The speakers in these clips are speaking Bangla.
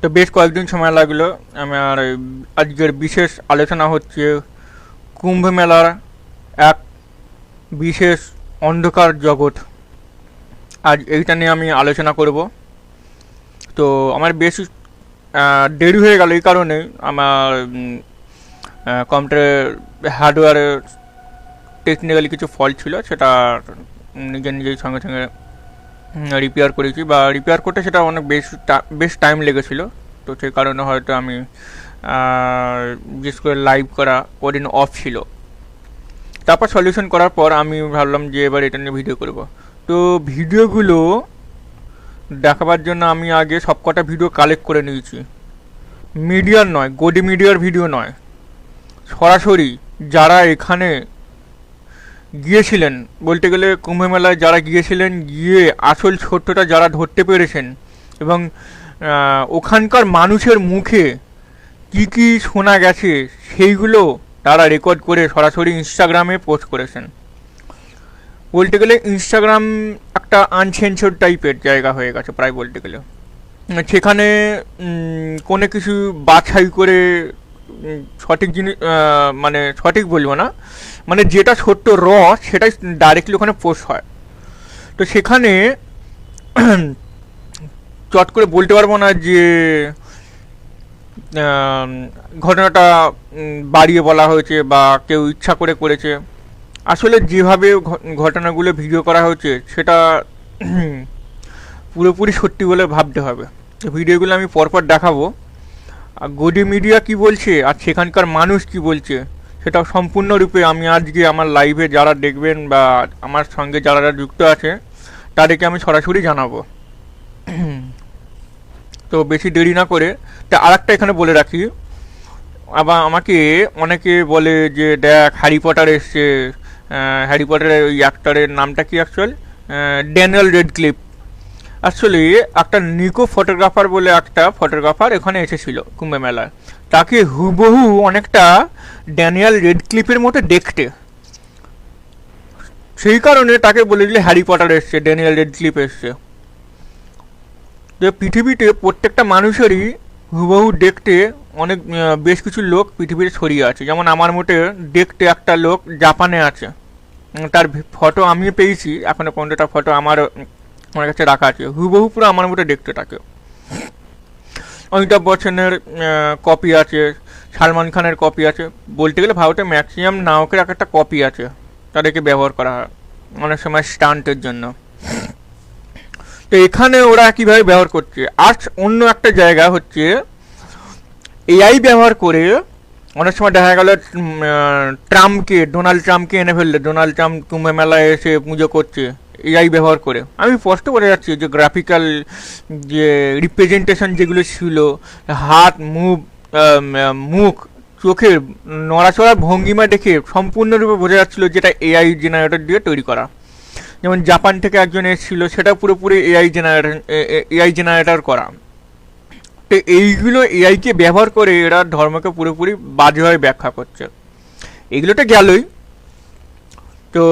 তো বেশ কয়েকদিন সময় লাগলো। আমার আজকের বিশেষ আলোচনা হচ্ছে কুম্ভ মেলার এক বিশেষ অন্ধকার জগৎ। আজ এইটা নিয়ে আমি আলোচনা করব। তো আমার বেশ দেরি হয়ে গেল, এই কারণে আমার কম্পিউটারের হার্ডওয়্যারের টেকনিক্যালি কিছু ফল্ট ছিল, সেটা নিজেই সঙ্গে সঙ্গে রিপেয়ার করেছি, বা রিপেয়ার করতে সেটা অনেক বেশ টাইম লেগেছিলো। তো সেই কারণে হয়তো আমি বিশেষ করে লাইভ করা ওদিন অফ ছিল। তারপর সলিউশন করার পর আমি ভাবলাম যে এবার এটা নিয়ে ভিডিও করব। তো ভিডিওগুলো দেখাবার জন্য আমি আগে সবকটা ভিডিও কালেক্ট করে নিয়েছি। মিডিয়ার নয়, গদি মিডিয়ার ভিডিও নয়, সরাসরি যারা এখানে গিয়েছিলেন, বলতে গেলে কুম্ভ মেলায় যারা গিয়েছিলেন, গিয়ে আসল সত্যটা যারা ধরতে পেরেছেন, এবং ওখানকার মানুষের মুখে কি কি শোনা গেছে সেইগুলো তারা রেকর্ড করে সরাসরি ইনস্টাগ্রামে পোস্ট করেছেন। বলতে গেলে ইনস্টাগ্রাম একটা আনসেন্সর্ড টাইপের জায়গা হয়ে গেছে প্রায় বলতে গেলে। সেখানে কোনো কিছু বাছাই করে সঠিক জিনিস, মানে সঠিক বলবো না, মানে যেটা সত্য সেটাই ডাইরেক্টলি ওখানে পোস্ট হয়। তো সেখানে চট করে বলতে পারবো না যে ঘটনাটা বাড়িয়ে বলা হয়েছে বা কেউ ইচ্ছা করে করেছে। আসলে যেভাবে ঘটনাগুলো ভিডিও করা হয়েছে সেটা পুরোপুরি সত্যি বলে ভাবতে হবে। তো ভিডিওগুলো আমি পরপর দেখাবো, আর গদি মিডিয়া কি বলছে আর সেখানকার মানুষ কি বলছে সেটা সম্পূর্ণরূপে আমি আজকে আমার লাইভে যারা দেখবেন বা আমার সঙ্গে যারা যুক্ত আছে তাদেরকে আমি সরাসরি জানাবো। তো বেশি দেরি না করে, তা আর একটা এখানে বলে রাখি, আবার আমাকে অনেকে বলে যে দেখ হ্যারি পটার এসছে, হ্যারি পটারের ওই অ্যাক্টরের নামটা কি অ্যাকচুয়াল, ড্যানিয়েল রেডক্লিফ। আসলে একটা নিকো ফটোগ্রাফার বলে একটা ফটোগ্রাফার এখানে এসেছিল কুম্ভ মেলায়, তাকে হুবহু অনেকটা ড্যানিয়েল রেডক্লিফের মতো দেখতে, সেই কারণে তাকে বলে দিলে হ্যারি পটার এসছে, ড্যানিয়েল রেডক্লিফ এসছে। যে পৃথিবীতে প্রত্যেকটা মানুষেরই হুবহু দেখতে অনেক বেশ কিছু লোক পৃথিবীতে ছড়িয়ে আছে। যেমন আমার মতে দেখতে একটা লোক জাপানে আছে, তার ফটো আমি পেয়েছি, এখনো পর্যন্ত তার ফটো আমার কাছে রাখা আছে, হুবহু পুরো আমার মতো দেখতে থাকে। অমিতাভ বচ্চনের কপি আছে, সালমান খানের কপি আছে, বলতে গেলে ভারতে ম্যাক্সিমাম নায়কের একটা কপি আছে, তাদেরকে ব্যবহার করা হয় অনেক সময় স্টান্টের জন্য। তো এখানে ওরা কীভাবে ব্যবহার করছে, আর অন্য একটা জায়গা হচ্ছে এআই ব্যবহার করে অনেক সময় দেখা গেল ডোনাল্ড ট্রাম্পকে এনে ফেললে, ডোনাল্ড ট্রাম্প কুম্ভ মেলায় এসে পুজো করছে এআই ব্যবহার করে। আমি স্পষ্ট করে যাচ্ছি যে গ্রাফিক্যাল যে রিপ্রেজেন্টেশন যেগুলো ছিল, হাত মুখ চোখের নড়াচড়ার ভঙ্গিমা দেখে সম্পূর্ণরূপে বোঝা যাচ্ছিল যেটা এআই জেনারেটর দিয়ে তৈরি করা। যেমন জাপান থেকে একজন এসেছিল, সেটা পুরোপুরি এআই জেনারেটর করা। তো এইগুলো এআইকে ব্যবহার করে এরা ধর্মকে পুরোপুরি বাজেভাবে ব্যাখ্যা করছে। এইগুলো তো গেলই, তো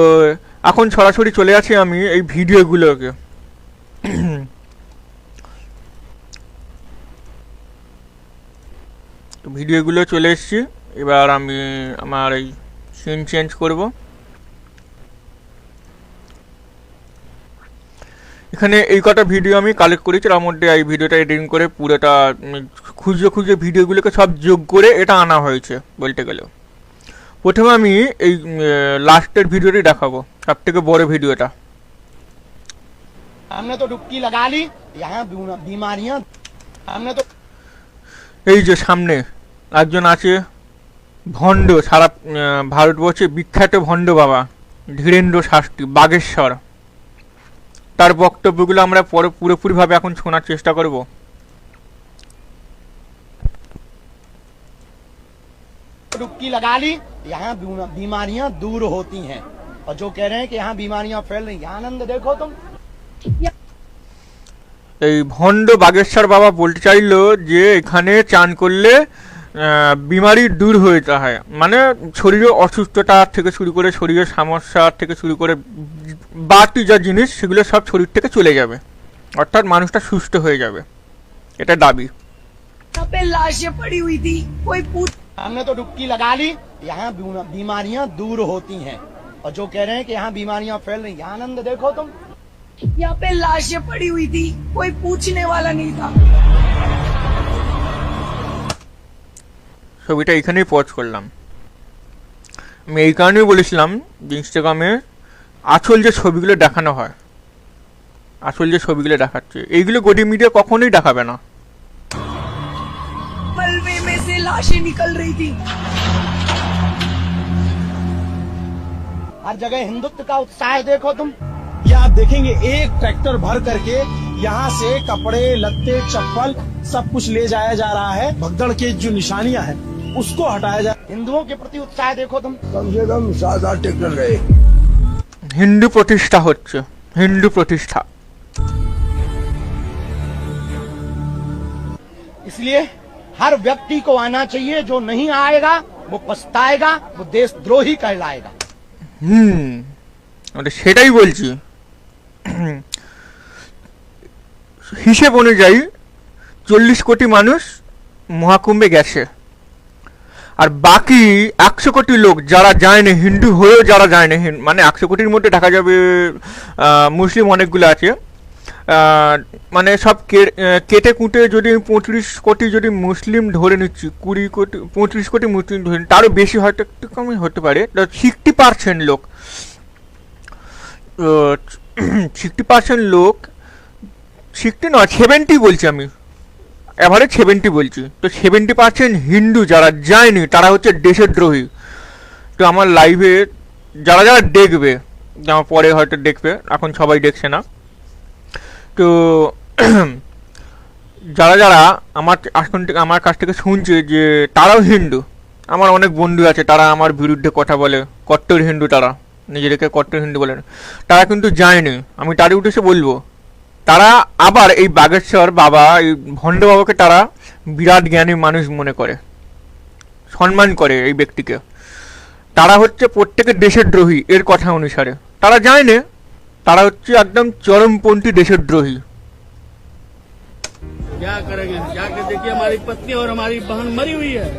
এখন সরাসরি চলে আসি আমি এই ভিডিওগুলোকে। তো ভিডিওগুলো চলে এসছি, এবার আমি আমার এই সিন চেঞ্জ করব। এখানে এই কটা ভিডিও আমি কালেক্ট করেছি, তার মধ্যে এই ভিডিওটা এডিটিং করে পুরোটা খুঁজে ভিডিওগুলোকে সব যোগ করে এটা আনা হয়েছে বলতে গেলে। প্রথমে আমি এই লাস্টের ভিডিওটি দেখাবো, সব থেকে বড় ভিডিওটা। हमने तो डुबकी लगा ली, यहाँ बीमारियां हमने तो। এই যে সামনে একজন আছে ভণ্ড, সারা ভারতবর্ষে বিখ্যাত ভণ্ড বাবা ধীরেন্দ্র শাস্ত্রী, বাগেশ্বর। তার বক্তব্যগুলো আমরা পুরোপুরিভাবে এখন শোনার চেষ্টা করব। डुबकी लगा ली, यहाँ बीमारियां दूर होती हैं, और जो कह रहे हैं कि यहाँ बीमारियां फैल रही, आनंद देखो तुम। এই ভণ্ড বাগেশ্বর বাবা বলতে চাইলো যে এখানে চান করলে বিমারি দূর হয়ে যায়, মানে শরীরের অসুস্থতা থেকে শুরু করে শরীরের সমস্যা থেকে শুরু করে বাড়তি যা জিনিস সেগুলো সব শরীর থেকে চলে যাবে, অর্থাৎ মানুষটা সুস্থ হয়ে যাবে, এটা দাবি। पे लाशें पड़ी हुई थी, कोई पूछ हमने तो डुबकी लगा ली, यहाँ बीमारियां दूर होती हैं। और जो कह रहे हैं कि यहाँ बीमारियां फैल रही, यहाँ आनंद देखो तुम। यहाँ पे लाशें पड़ी हुई थी, कोई पूछने वाला नहीं था। ছবিটা এখানেই পজ করলাম। আমি এই কারণেই বলেছিলাম যে ইনস্টাগ্রামে আসল যে ছবিগুলো দেখানো হয়, আসল যে ছবিগুলো দেখাচ্ছে, এইগুলো গদি মিডিয়া কখনোই দেখাবে না। मलबे में से लाशें निकल रही थी। हर जगह हिंदुत्व का उत्साह देखो तुम। ये आप देखेंगे एक ट्रैक्टर भर करके यहाँ से कपड़े, लत्ते, चप्पल सब कुछ ले जाया जा रहा है। भगदड़ की जो निशानियां हैं उसको हटाया जा। हिंदुओं के प्रति उत्साह देखो तुम। कम से कम 7-8 ट्रैक्टर गए। হিন্দু প্রতিষ্ঠা হচ্ছে, হিন্দু প্রতিষ্ঠা। इसलिए हर व्यक्ति को आना चाहिए, जो नहीं आएगा वो पछताएगा, वो देशद्रोही कहलाएगा। ওটা সেটাই বলছি। হিসেব অনুযায়ী 40 কোটি মানুষ মহাকুম্ভে গেছে, আর বাকি 100 কোটি লোক যারা যায়নি, হিন্দু হয়েও যারা যায়নি, মানে 100 কোটির মধ্যে দেখা যাবে মুসলিম অনেকগুলো আছে, মানে সব কেটে কুটে যদি 35 কোটি যদি মুসলিম ধরে নিচ্ছি, 20 কোটি 35 কোটি মুসলিম ধরে, তারও বেশি হয়তো একটু কমই হতে পারে, 60% লোক, 60% লোক, 60 নয় 70 বলছি আমি, এভারেজ 70 বলছি। তো 70% হিন্দু যারা যায়নি তারা হচ্ছে দেশের দ্রোহী। তো আমার লাইভে যারা যারা দেখবে, আমার পরে হয়তো দেখবে, এখন সবাই দেখছে না, তো যারা যারা আমার কাছ থেকে শুনছে যে তারাও হিন্দু, আমার অনেক বন্ধু আছে তারা আমার বিরুদ্ধে কথা বলে, কট্টর হিন্দু, তারা নিজেদেরকে কট্টর হিন্দু বলেন, তারা কিন্তু যায়নি। আমি তাদের উদ্দেশ্যে বলবো, তারা আবার এই বাগেশ্বর বাবা, এই ভণ্ড বাবাকে তারা বিরাট জ্ঞানী মানুষ মনে করে, সম্মান করে এই ব্যক্তিকে। তারা হচ্ছে প্রত্যেকের দেশের দ্রোহী এর কথা অনুসারে, তারা যায়নি, তারা হচ্ছে একদম চরমপন্থী দেশের দ্রোহী। क्या करेंगे, जाके देखिए हमारी पत्नी और हमारी बहन मरी हुई है,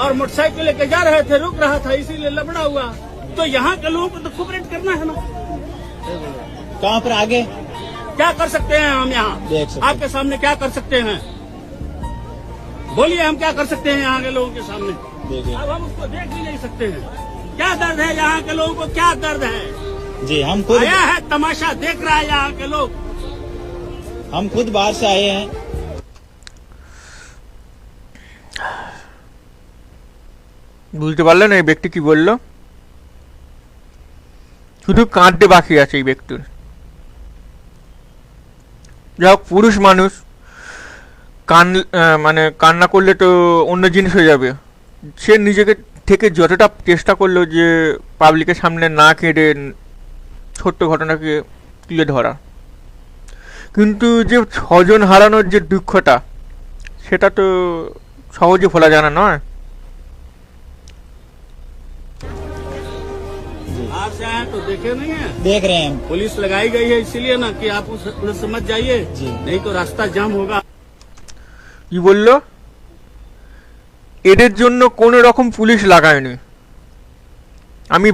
और मोटरसाइकिल लेके जा रहे थे, रुक रहा था इसीलिए लफड़ा हुआ। तो यहाँ के लोगों को तो कोऑपरेट करना है ना। कहाँ पर आगे क्या कर सकते हैं हम यहाँ, देख सकते हैं। आपके सामने क्या कर सकते हैं, बोलिए हम क्या कर सकते हैं यहाँ के लोगों के सामने। देखिए अब हम उसको देख भी नहीं सकते हैं। क्या दर्द है यहाँ के लोगों को, क्या दर्द है। जी, हम खुद आया है तमाशा देख रहा है यहाँ के लोग। बाहर से आए हैं। বুঝতে পারলেন এই ব্যক্তি কি বললো? শুধু কাঁদতে বাকি আছে এই ব্যক্তির। যাই হোক, পুরুষ মানুষ মানে কান্না করলে তো অন্য জিনিস হয়ে যাবে। সে নিজেকে থেকে যতটা চেষ্টা করলো যে পাবলিকের সামনে না কেঁদে ছোট্ট ঘটনাকে তুলে ধরা, কিন্তু যে স্বজন হারানোর যে দুঃখটা, সেটা তো সহজে ভোলা যায় না, নয়? आप से आए तो देखे नहीं है, देख रहे हैं हम। पुलिस लगाई गई है इसीलिए ना कि आप उधर से मत जाइए, जी। नहीं तो रास्ता जाम होगा। কি বললো? এদের জন্য কোনো রকম পুলিশ লাগায়নি। আমি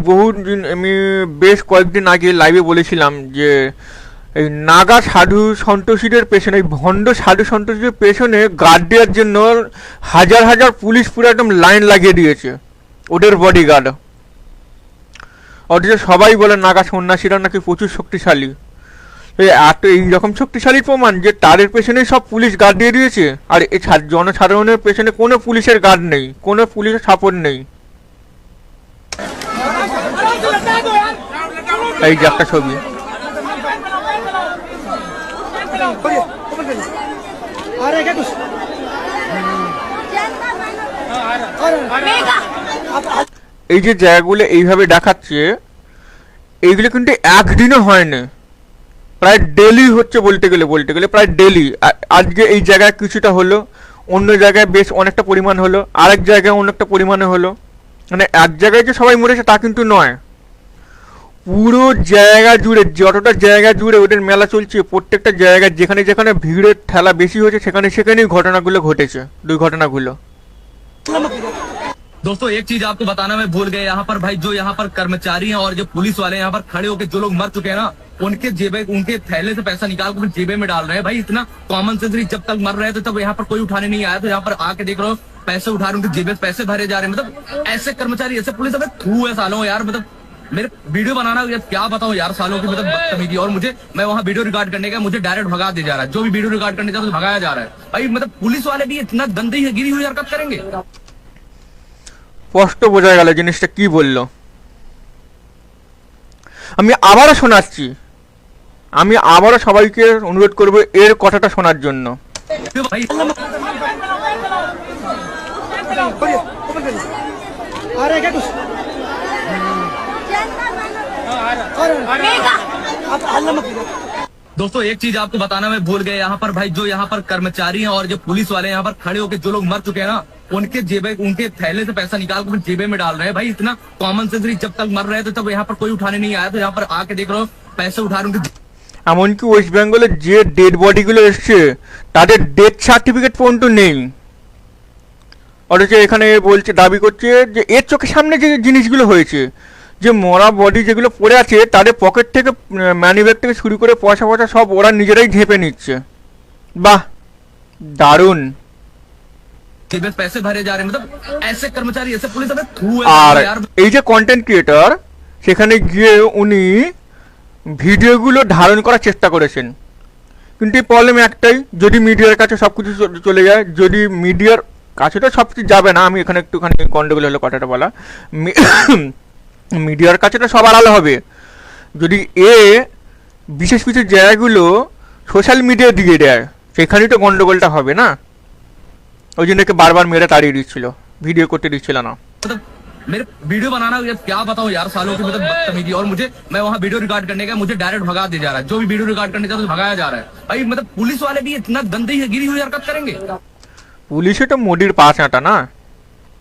বেশ কয়েকদিন আগে লাইভে বলেছিলাম যে এই নাগা সাধু সন্তোষীদের পেছনে, এই ভণ্ড সাধু সন্তোষীদের পেছনে গার্ড দেওয়ার জন্য হাজার হাজার পুলিশ পুরো একদম লাইন লাগিয়ে দিয়েছে, ওদের বডিগার্ড। অথচ সবাই বলে নাগা সন্ন্যাসীরা নাকি প্রচুর শক্তিশালী। এইরকম শক্তিশালী প্রমাণ যে তাদের পেছনে সব পুলিশ গার্ড দিয়ে দিয়েছে, আর এই জনসাধারণের পেছনে কোনো পুলিশের গার্ড নেই, কোনো পুলিশের সাপোর্ট নেই। এই যে একটা ছবি, এই যে জায়গাগুলো এইভাবে দেখাচ্ছে, এইগুলো কিন্তু একদিনও হয়নি, প্রায় ডেলি হচ্ছে, বলতে গেলে প্রায় ডেলি। আজকে এই জায়গায় কিছুটা হলো, অন্য জায়গায় বেশ অনেকটা পরিমাণ হলো, আরেক জায়গায় অনেকটা পরিমাণে হলো, মানে এক জায়গায় যে সবাই মরেছে তা কিন্তু নয়, পুরো জায়গা জুড়ে, যতটা জায়গা জুড়ে ওদের মেলা চলছে, প্রত্যেকটা জায়গায় যেখানে যেখানে ভিড়ের ঠেলা বেশি হয়েছে সেখানে সেখানেই ঘটনাগুলো ঘটেছে, দুর্ঘটনাগুলো। दोस्तों एक चीज आपको बताना मैं भूल गया, यहाँ पर भाई जो यहाँ पर कर्मचारी हैं और जो पुलिस वाले यहाँ पर खड़े होकर जो लोग मर चुके हैं ना, उनके जेबे, उनके थैले से पैसा निकाल कर जेबे में डाल रहे हैं। भाई इतना कॉमन सेंस नहीं, जब तक मर रहे थे तब यहाँ पर कोई उठाने नहीं आया, तो यहाँ पर आके देख रहे हो पैसे उठा रहे, उनके जेबे से पैसे भरे जा रहे हैं। मतलब ऐसे कर्मचारी, ऐसे पुलिस अब थू है सालों यार। मतलब मेरे वीडियो बनाना यार क्या बताऊं यार, सालों की मतलब बदतमीजी। और मुझे, मैं वहाँ वीडियो रिकॉर्ड करने का, मुझे डायरेक्ट भगा दिया जा रहा है। जो भी वीडियो रिकॉर्ड करने जाता है भगाया जा रहा है। भाई मतलब पुलिस वाले भी इतना गंदी है, गिरी हुई हरकत करेंगे। স্পষ্ট বোঝা গেল জিনিসটা কি বললো। আমি আবারও শোনাচ্ছি, আমি আবারও সবাইকে অনুরোধ করব এর কথাটা শোনার জন্য। भाई दोस्तों एक चीज आपको बताना मैं भूल गया, यहाँ पर भाई जो यहाँ पर कर्मचारी हैं और जो पुलिस वाले हैं यहाँ पर खड़े होकर जो लोग मर चुके हैं ना, उनके जेबे, उनके थैले से पैसा निकाल कर जेबे में डाल रहे हैं। भाई इतना कॉमन सेंस नहीं, जब तक मर रहे थे तब यहाँ पर कोई उठाने नहीं आया, तो यहाँ पर आके देख रहे हो पैसे उठा रहे, उनके এমনকি ওয়েস্ট বেঙ্গলে যে ডেড বডিগুলো এসছে তাদের ডেথ সার্টিফিকেট পর্যন্ত নেই, অথচ এখানে বলছে, দাবি করছে যে এর চোখের সামনে যে জিনিসগুলো হয়েছে, যে মরা বডি যেগুলো পড়ে আছে তাদের পকেট থেকে, ম্যানিব্যাগ থেকে শুরু করে পয়সা পয়সা সব ওরা নিজেরাই ঝেপে নিচ্ছে। বাহ, দারুণ। जेबे से पैसे भरे जा रहे हैं। मतलब ऐसे कर्मचारी, ऐसे पुलिस अब थू আর है यार। এই যে কন্টেন্ট ক্রিয়েটর, সেখানে গিয়ে উনি ভিডিওগুলো ধারণ করার চেষ্টা করেছেন, কিন্তু এই প্রবলেম একটাই, যদি মিডিয়ার কাছে সব কিছু চলে যায়, যদি মিডিয়ার কাছে তো সব কিছু যাবে না, আমি এখানে একটুখানি গন্ডগোল হলো কথাটা বলা, মিডিয়ার কাছে তো সব আড়ালে হবে, যদি এ বিশেষ বিশেষ জায়গাগুলো সোশ্যাল মিডিয়া দিয়ে দেয় সেখানেই তো গন্ডগোলটা হবে না। ওই জন্য বারবার মেরে তাড়িয়ে দিচ্ছিল, ভিডিও করতে দিচ্ছিল না। मतलब मेरे वीडियो बनाना यार क्या बताऊं यार, सालों की मतलब बदतमीजी। और मुझे, मैं वहाँ वीडियो रिकॉर्ड करने का, मुझे डायरेक्ट भगा दिया जा रहा है। जो भी वीडियो रिकॉर्ड करने जाता है भगाया जा रहा है। भाई मतलब पुलिस वाले भी इतना गंदी है, गिरी हुई हरकत करेंगे। পুলিশে তো মোদির পাশ আটা না,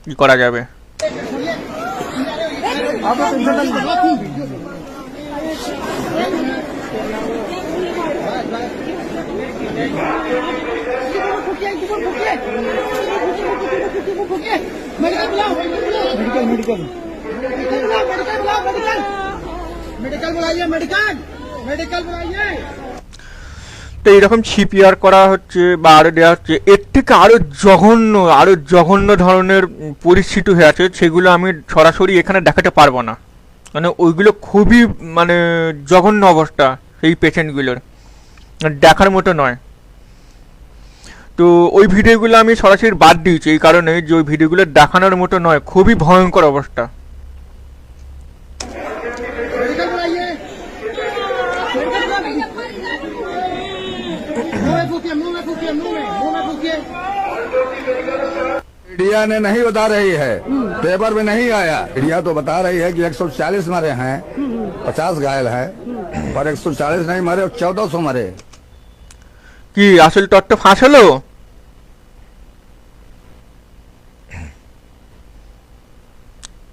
কি করা যাবে। তো এইরকম সিপিআর করা হচ্ছে বা আরো দেওয়া হচ্ছে, এর থেকে আরো জঘন্য ধরনের পরিস্থিতি হয়ে আছে, সেগুলো আমি সরাসরি এখানে দেখাতে পারবো না, মানে ওইগুলো খুবই মানে জঘন্য অবস্থা সেই পেশেন্টগুলোর, দেখার মতো নয়। তো ওই ভিডিওগুলো আমি সরাসরি বাদ দিয়েছি এই কারণে যে ওই ভিডিওগুলো দেখানোর মতো নয়, খুবই ভয়ঙ্কর অবস্থা। मीडिया ने नहीं बता रही है, पेपर में नहीं आया। मीडिया तो बता रही है कि 140 मरे हैं, 50 घायल हैं, पर 140 नहीं मरे, 1400 मरे। কি আসল তত্ত্ব ফাঁস হলো?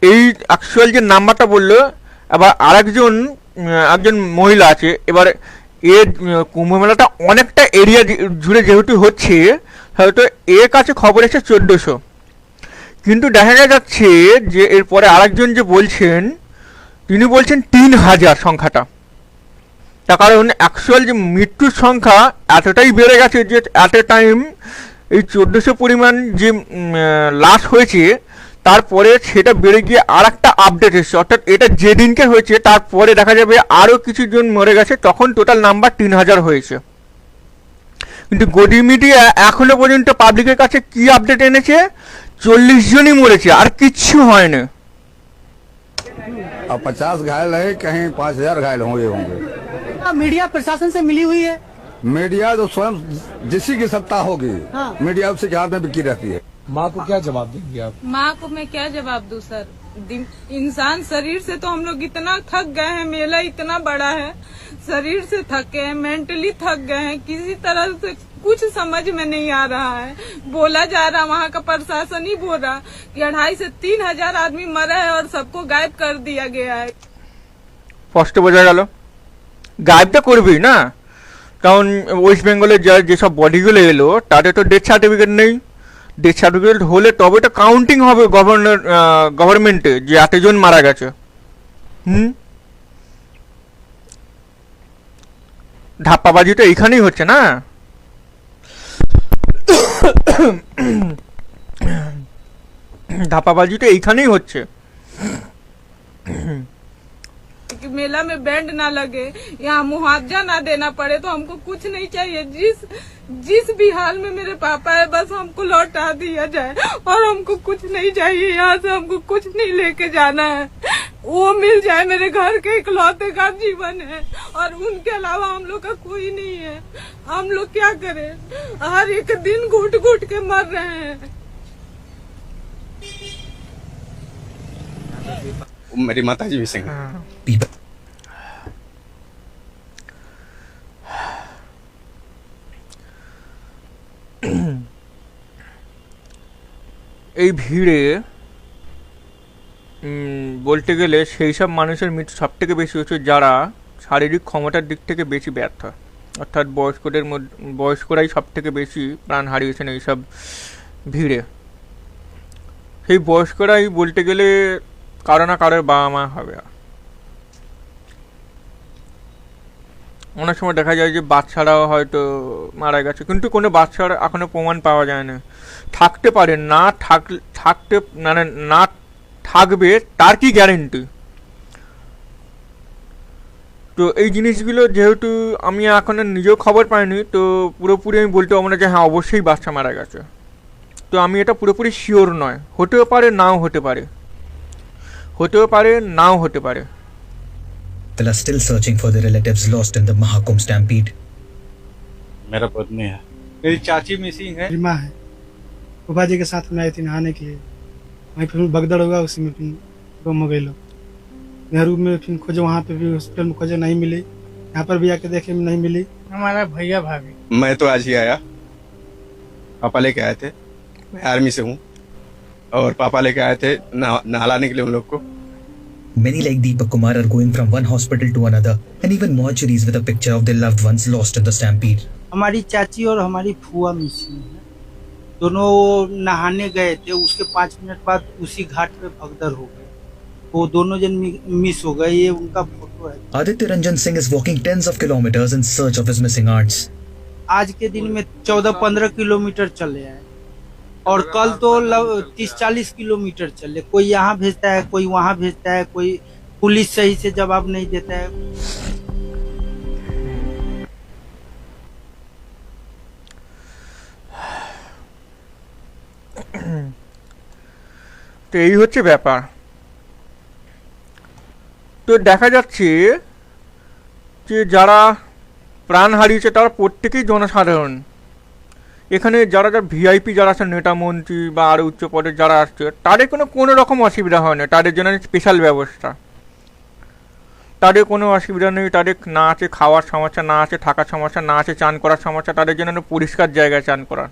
এই অ্যাকচুয়াল যে নাম্বারটা বললো, আবার আরেকজন একজন মহিলা আছে, এবার এর কুম্ভ মেলাটা অনেকটা এরিয়া জুড়ে যেহেতু হচ্ছে, হয়তো এর কাছে খবর এসে 1400, কিন্তু দেখা যাচ্ছে যে এরপরে আরেকজন যে বলছেন, তিনি বলছেন 3000 সংখ্যাটা। তার কারণ অ্যাকচুয়াল যে মৃত্যুর সংখ্যা এতটাই বেড়ে গেছে যে অ্যাট এ টাইম এই 1400 পরিমাণ যে লাশ হয়েছে, তারপরে সেটা বেড়ে গিয়ে আর একটা আপডেট এসেছে, অর্থাৎ এটা যেদিনকে হয়েছে তারপরে দেখা যাবে আরও কিছু জন মরে গেছে, তখন টোটাল নাম্বার 3000 হয়েছে। কিন্তু গদি মিডিয়া এখনো পর্যন্ত পাবলিকের কাছে কি আপডেট এনেছে, 40 জনই মরেছে, আর কিচ্ছু হয়নি। अब 50 घायल है, कहीं 5000 घायल होंगे। मीडिया प्रशासन से मिली हुई है, मीडिया तो स्वयं जिसी की सत्ता होगी, हाँ। मीडिया उसके हाथ में बिकी रहती है। माँ को क्या जवाब देंगे आप? माँ को मैं क्या जवाब दूं सर, इंसान शरीर से तो हम लोग इतना थक गए हैं, मेला इतना बड़ा है, शरीर से थक गए हैं, मेंटली थक गए हैं, किसी तरह से कुछ समझ में नहीं आ रहा है। बोला जा रहा, वहाँ का प्रशासन ही बोल रहा कि 2500 से 3000 आदमी मरा है और सबको गायब कर दिया गया है। স্পষ্ট বোঝা গেল। গায়েবটা করবেই না, কারণ ওয়েস্ট বেঙ্গলের যেসব বডিগুলো এলো তাদের তো ডেথ সার্টিফিকেট নেই। ডেথ সার্টিফিকেট হলে তবে তো কাউন্টিং হবে গভর্নমেন্টে যে এতজন মারা গেছে। ধাপ্পাবাজি তো এইখানেই হচ্ছে না। ধাপ্পাবাজি তো এইখানেই হচ্ছে। कि मेला में बैंड ना लगे, यहाँ मुआवजा ना देना पड़े, तो हमको कुछ नहीं चाहिए। जिस भी हाल में मेरे पापा है बस हमको लौटा दिया जाए, और हमको कुछ नहीं चाहिए। यहाँ से हमको कुछ नहीं लेके जाना है, वो मिल जाए। मेरे घर के इकलौते का जीवन है और उनके अलावा हम लोग का कोई नहीं है। हम लोग क्या करें, हर एक दिन घुट घुट के मर रहे हैं। मेरी माताजी भी सिंह हैं। এই ভিড়ে বলতে গেলে সেই সব মানুষের মৃত্যু সব থেকে বেশি হচ্ছে যারা শারীরিক ক্ষমতার দিক থেকে বেশি ব্যর্থ, অর্থাৎ বয়স্করাই সব থেকে বেশি প্রাণ হারিয়েছেন এইসব ভিড়ে। সেই বয়স্করাই বলতে গেলে কারো না কারোর বাবা মা হবে। অনেক সময় দেখা যায় যে বাচ্চারাও হয়তো মারা গেছে, কিন্তু কোনো বাচ্চার এখনো প্রমাণ পাওয়া যায় না। থাকতে পারে, থাকতে মানে না থাকবে তার কি গ্যারেন্টি? তো এই জিনিসগুলো যেহেতু আমি এখনো নিজেও খবর পাইনি, তো পুরোপুরি আমি বলতে পারবো না যে হ্যাঁ অবশ্যই বাচ্চা মারা গেছে। তো আমি এটা পুরোপুরি শিওর নয়, হতেও পারে নাও হতে পারে, হতেও পারে নাও হতে পারে। People are still searching for their relatives lost in the Mahakumbh stampede. मेरा पत्नी है, मेरी चाची मिसिंग है, मेरी माँ है। फूफा जी के साथ में आई थी नहाने के लिए, वहीं फिर भगदड़ होगा, उसी में फिर गुम हो गए लोग। नेहरू में फिर खोजे, वहाँ पे भी हॉस्पिटल में खोजे, नहीं मिली। यहाँ पर भी आके देखे नहीं मिली। हमारा भैया भाभी। मैं तो आज ही आया, पापा लेके आए थे, मैं आर्मी से हूँ, और पापा लेके आए थे नहलाने के लिए उन लोग को। Many like Deepak Kumar are going from one hospital to another, and even mortuaries with a picture of their loved ones lost in the stampede. हमारी चाची और हमारी फुआ मिसिंग है, दोनों नहाने गए थे, उसके 5 मिनट बाद उसी घाट पे भगदड़ हो गए, वो दोनों जन मिस हो गए। ये उनका फोटो है। Aditya Ranjan Singh is walking tens of kilometers in search of his missing aunts. आज के दिन में 14-15 किलोमीटर चले आए, और कल तो 30-40 किलोमीटर चले। कोई यहाँ भेजता है, कोई वहाँ भेजता है, कोई पुलिस सही से जवाब नहीं देता है। তো এই হচ্ছে ব্যাপার। তো দেখা যাচ্ছে যে যারা প্রাণ হারিয়েছে তারা প্রত্যেকেই জনসাধারণ। এখানে যারা ভিআইপি যারা আছে, নেতা মন্ত্রী বা আরও উচ্চ পদে যারা আসছে, তাদের কোনো রকম অসুবিধা হয় না, তাদের জন্য স্পেশাল ব্যবস্থা, তাদের কোনো অসুবিধা নেই। তাদের না আছে খাওয়ার সমস্যা, না আছে থাকার সমস্যা, না আছে চান করার সমস্যা, তাদের জন্য পরিষ্কার জায়গায় চান করার।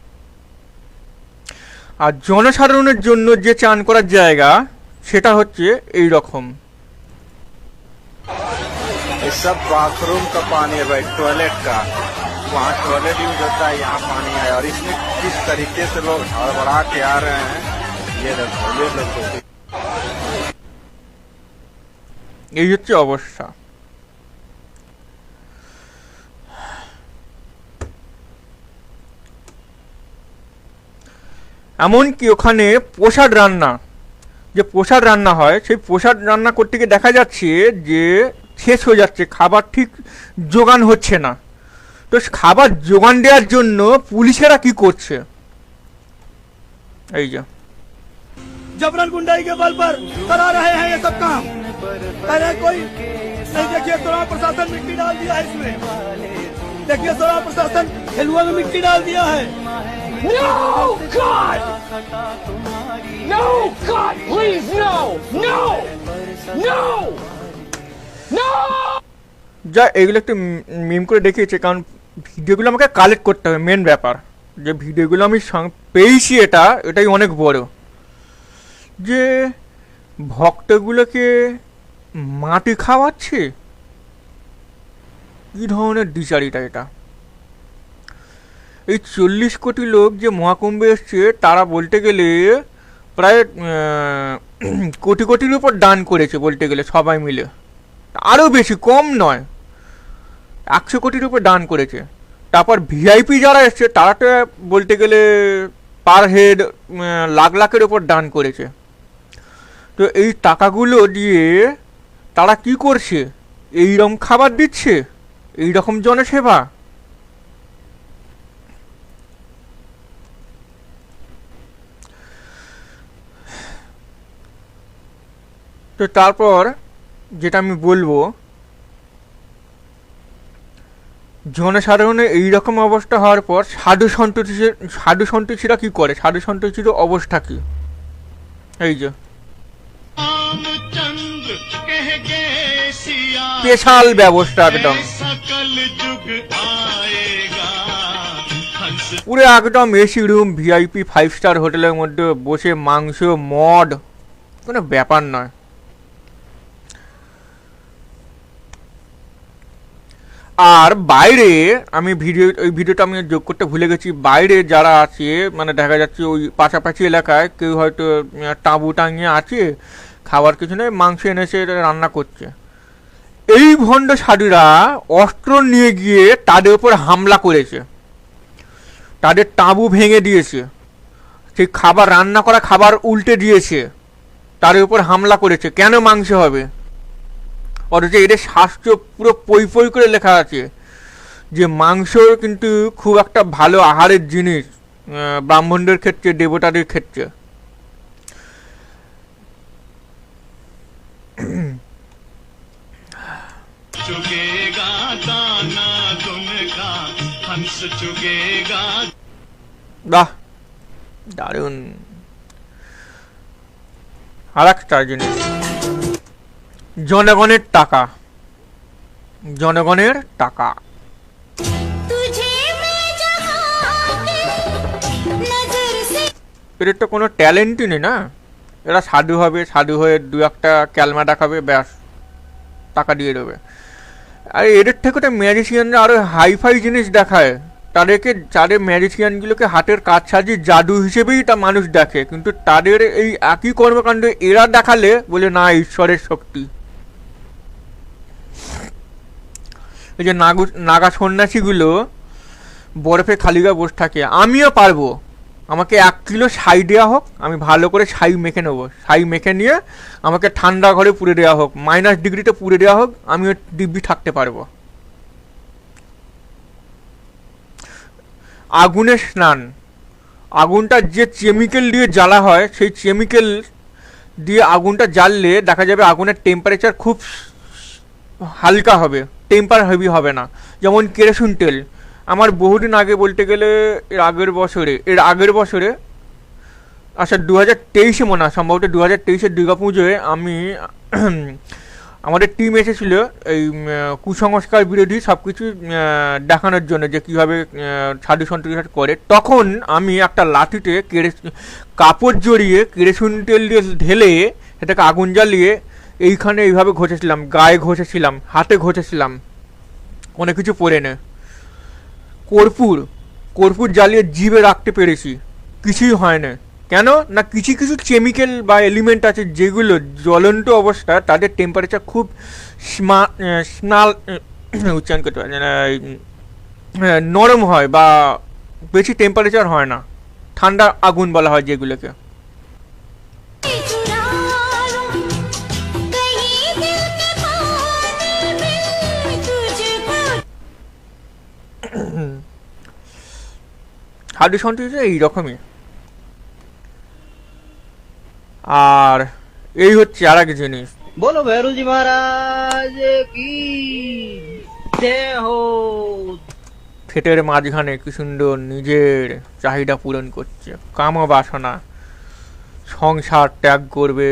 আর জনসাধারণের জন্য যে চান করার জায়গা সেটা হচ্ছে এই রকম। सब बाथरूम का पानी है भाई, टॉयलेट का, वहाँ टॉयलेट यूज होता है, यहाँ पानी है। और इसमें किस तरीके से लोग हड़बड़ा के आ रहे हैं, ये देखो। এই হচ্ছে অবস্থা। এমনকি ওখানে প্রসাদ রান্না, যে প্রসাদ রান্না হয়, সেই প্রসাদ রান্না করতে গিয়ে দেখা যাচ্ছে যে শেষ হয়ে যাচ্ছে, খাবার ঠিক জোগান হচ্ছে না। তো খাবার জোগান দেওয়ার জন্য পুলিশেরা কি করছে, এই যে जबरन गुंडाई के बल पर करा रहे हैं ये सब काम। अरे कोई नहीं, देखिए चुनाव प्रशासन मिट्टी डाल दिया है इसमें, देखिए चुनाव प्रशासन खेलुआ में मिट्टी डाल दिया है। No God! No God! Please no! No! No! No! যা এগুলো একটু মিম করে দেখিয়েছে, কারণ ভিডিওগুলো আমাকে কালেক্ট করতে হবে। মেন ব্যাপার যে ভিডিওগুলো আমি পেয়েছি এটাই অনেক বড়। যে ভক্তগুলোকে মাটি খাওয়াচ্ছে কি ধরনের দ্বিচারিতা এটা? এই 40 কোটি লোক যে মহাকুম্ভে এসছে তারা বলতে গেলে প্রায় কোটি কোটির উপর দান করেছে বলতে গেলে, সবাই মিলে আরও বেশি, কম নয়, 100 কোটির উপর দান করেছে। তারপর ভিআইপি যারা এসছে তারা তো বলতে গেলে পার হেড লাখ লাখের উপর দান করেছে। তো এই টাকাগুলো দিয়ে তারা কি করছে? এইরকম খাবার দিচ্ছে, এইরকম জনসেবা। তো তারপর যেটা আমি বলবো, জনসাধারণের এইরকম অবস্থা হওয়ার পর সাধু সন্তোষীরা কি করে? সাধু সন্তোষীর অবস্থা কি? এই যে স্পেশাল ব্যবস্থা, একদম পুরো একদম এসি রুম, ভিআইপি 5 স্টার হোটেলের মধ্যে বসে মাংস মদ, কোনো ব্যাপার নয়। আর বাইরে আমি ওই ভিডিওটা আমি যোগ করতে ভুলে গেছি, বাইরে যারা আছে মানে দেখা যাচ্ছে ওই পাশাপাশি এলাকায় কেউ হয়তো তাঁবু টাঙিয়ে আছে, খাবার কিছু নেই, মাংস এনেছে রান্না করছে। এই ভণ্ড সাধুরা অস্ত্র নিয়ে গিয়ে তাদের উপর হামলা করেছে, তাদের তাঁবু ভেঙে দিয়েছে, সেই খাবার রান্না করা খাবার উল্টে দিয়েছে, তাদের উপর হামলা করেছে। কেন মাংস হবে? অথচ এদের শাস্ত্র পুরো পই পই করে লেখা আছে যে মাংস কিন্তু খুব একটা ভালো আহারের জিনিস ব্রাহ্মণদের ক্ষেত্রে, দেবতাদের ক্ষেত্রে। বাহ, দারুণ। আর একটা জিনিস, জনগণের টাকা, জনগণের টাকা। এদের তো কোনো ট্যালেন্টই নেই না, এরা সাধু হবে, সাধু হয়ে 2-1টা ক্যালমা দেখাবে, ব্যাস টাকা দিয়ে দেবে। আর এদের থেকে তো ম্যাজিশিয়ানরা আরো হাইফাই জিনিস দেখায়, তাদের ম্যাজিশিয়ানগুলোকে হাতের কাজ সাজিয়ে জাদু হিসেবেই তা মানুষ দেখে, কিন্তু তাদের এই একই কর্মকাণ্ড এরা দেখালে বলে না ঈশ্বরের শক্তি। এই যে নাগা সন্ন্যাসীগুলো বরফে খালি গায়ে বসে থাকে, আমিও পারবো, আমাকে 1 কিলো ছাই দেওয়া হোক, আমি ভালো করে ছাই মেখে নেবো, ছাই মেখে নিয়ে আমাকে ঠান্ডা ঘরে পুড়ে দেওয়া হোক, -ডিগ্রিতে পুড়ে দেওয়া হোক, আমিও দিব্যি থাকতে পারবো। আগুনের স্নান, আগুনটা যে কেমিক্যাল দিয়ে জ্বালা হয়, সেই কেমিক্যাল দিয়ে আগুনটা জ্বাললে দেখা যাবে আগুনের টেম্পারেচার খুব হালকা হবে, টেম্পার হেভি হবে না। যেমন কেরোসিন তেল, আমার বহুদিন আগে বলতে গেলে এর আগের বছরে আচ্ছা 2023-এ মনে হয়, সম্ভবত 2023-এর দুর্গাপুজোয় আমি আমাদের টিম এসেছিল এই কুসংস্কার বিরোধী সব কিছু দেখানোর জন্য যে কীভাবে সাধু সন্তোষীরা করে। তখন আমি একটা লাঠিতে কাপড় জড়িয়ে কেরোসিন তেল দিয়ে ঢেলে সেটাকে আগুন জ্বালিয়ে এইখানে এইভাবে ঘষেছিলাম, গায়ে ঘষেছিলাম, হাতে ঘষেছিলাম, অনেক কিছু পরে নে। কর্পূর জ্বালিয়ে জিভে রাখতে পেরেছি, কিছুই হয় না। কেন না কিছু কিছু কেমিক্যাল বা এলিমেন্ট আছে যেগুলো জ্বলন্ত অবস্থা তাদের টেম্পারেচার খুব উচ্চারণ করতে পারে না, নরম হয় বা বেশি টেম্পারেচার হয় না, ঠান্ডা আগুন বলা হয় যেগুলোকে। সাধু সন্তোষী এইরকমই। আর এই হচ্ছে আর এক জিনিস, बोलो भैरू जी महाराज की जय हो। ক্ষেতের মাঝখানে কি সুন্দর নিজের চাহিদা পূরণ করছে, কাম বাসনা, সংসার ত্যাগ করবে।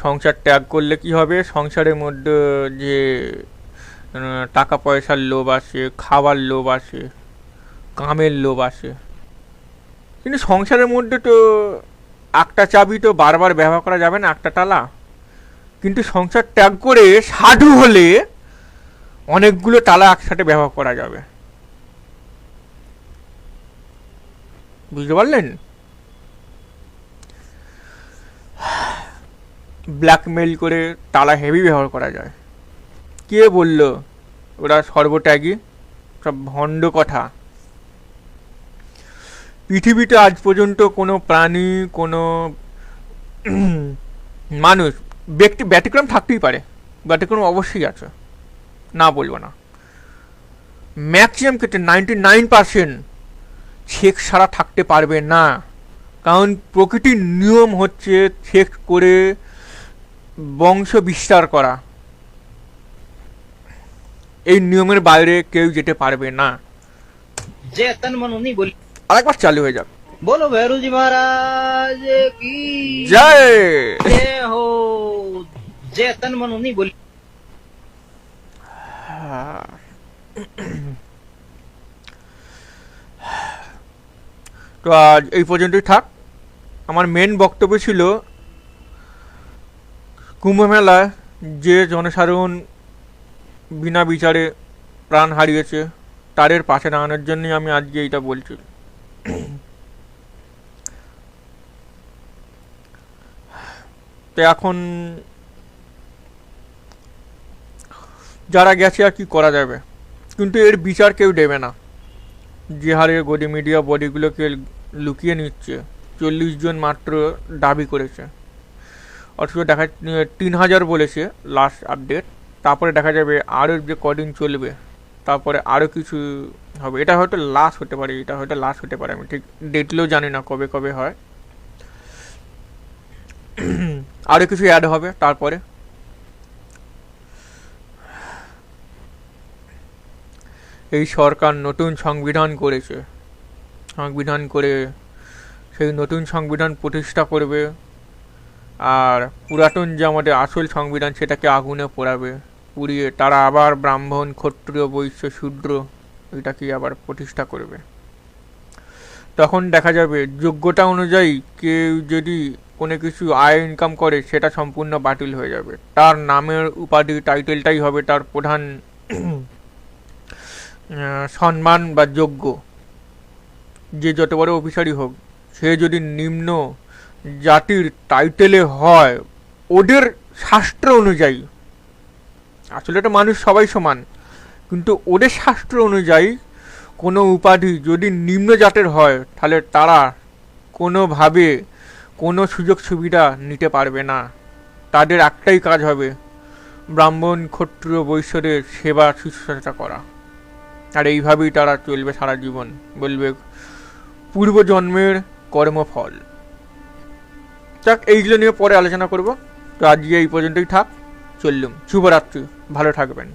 সংসার ত্যাগ করলে কি হবে? সংসারের মধ্যে যে টাকা পয়সার লোভ আসে, খাবার লোভ আসে, কামের লোভ আসে। কিন্তু সংসারের মধ্যে তো একটা চাবি তো বারবার ব্যবহার করা যাবে না, একটা তালা। কিন্তু সংসার ত্যাগ করে সাধু হলে অনেকগুলো তালা একসাথে ব্যবহার করা যাবে। বুঝতে পারলেন? ব্ল্যাকমেল করে তালা হেভি ব্যবহার করা যায়। কে বলল ওরা সর্বত্যাগী? সব ভণ্ড কথা। পৃথিবীতে আজ পর্যন্ত কোনো প্রাণী, কোনো মানুষ, ব্যক্তি ব্যতিক্রম থাকতেই পারে, ব্যতিক্রম অবশ্যই আছে, না বলবো না। ম্যাক্সিমাম ক্ষেত্রে 99% সেক্স ছাড়া থাকতে পারবে না। কারণ প্রকৃতির নিয়ম হচ্ছে সেক্স করে বংশ বিস্তার করা। এই নিয়মের বাইরে কেউ যেতে পারবে না। जय तन मन नहीं बोली। আরেকবার চালু হয়ে যাক। बोलो भैरू जी महाराज की जय। जय हो। जय तन मन नहीं बोली। তো আজ এই পর্যন্তই থাক। আমার মেন বক্তব্য ছিল কুম্ভ মেলায় যে জনসাধারণ বিনা বিচারে প্রাণ হারিয়েছে তাদের পাশে দাঁড়ানোর জন্যই আমি আজকে এইটা বলছি। তো এখন যারা গেছে আর কি করা যাবে, কিন্তু এর বিচার কেউ দেবে না। যে হারে গদি মিডিয়া বডিগুলোকে লুকিয়ে নিচ্ছে, 40 জন মাত্র দাবি করেছে, অথচ দেখা 3000 বলেছে লাস্ট আপডেট। তারপরে দেখা যাবে আরও যে কদিন চলবে, তারপরে আরও কিছু হবে। এটা হয়তো লাস্ট হতে পারে, এটা হয়তো লাস্ট হতে পারে, আমি ঠিক ডেটলেও জানি না কবে কবে হয়। আরও কিছু অ্যাড হবে তারপরে। এই সরকার নতুন সংবিধান করেছে, সংবিধান করে সেই নতুন সংবিধান প্রতিষ্ঠা করবে, আর পুরাতন যে আমাদের আসল সংবিধান সেটাকে আগুনে পোড়াবে, পুড়িয়ে তারা আবার ব্রাহ্মণ, ক্ষত্রিয়, বৈশ্য, শূদ্র এটাকে আবার প্রতিষ্ঠা করবে। তখন দেখা যাবে যোগ্যতা অনুযায়ী কেউ যদি কোনো কিছু আয় ইনকাম করে সেটা সম্পূর্ণ বাতিল হয়ে যাবে। তার নামের উপাধি টাইটেলটাই হবে তার প্রধান সম্মান বা যোগ্য। যে যত বড় অফিসারই হোক, সে যদি নিম্ন জাতির টাইটেলে হয়, ওদের শাস্ত্র অনুযায়ী, আসলে তো মানুষ সবাই সমান, কিন্তু ওদের শাস্ত্র অনুযায়ী কোনো উপাধি যদি নিম্ন জাতের হয় তাহলে তারা কোনোভাবে কোনো সুযোগ সুবিধা নিতে পারবে না। তাদের একটাই কাজ হবে ব্রাহ্মণ, ক্ষত্রিয়, বৈশ্যদের সেবা শুশ্রূষা করা। আর এইভাবেই তারা চলবে সারা জীবন, বলবে পূর্বজন্মের কর্মফল। যাক, এইগুলো নিয়ে পরে আলোচনা করব। তো আজকে এই পর্যন্তই থাক, চললুম। শুভরাত্রি, ভালো থাকবেন।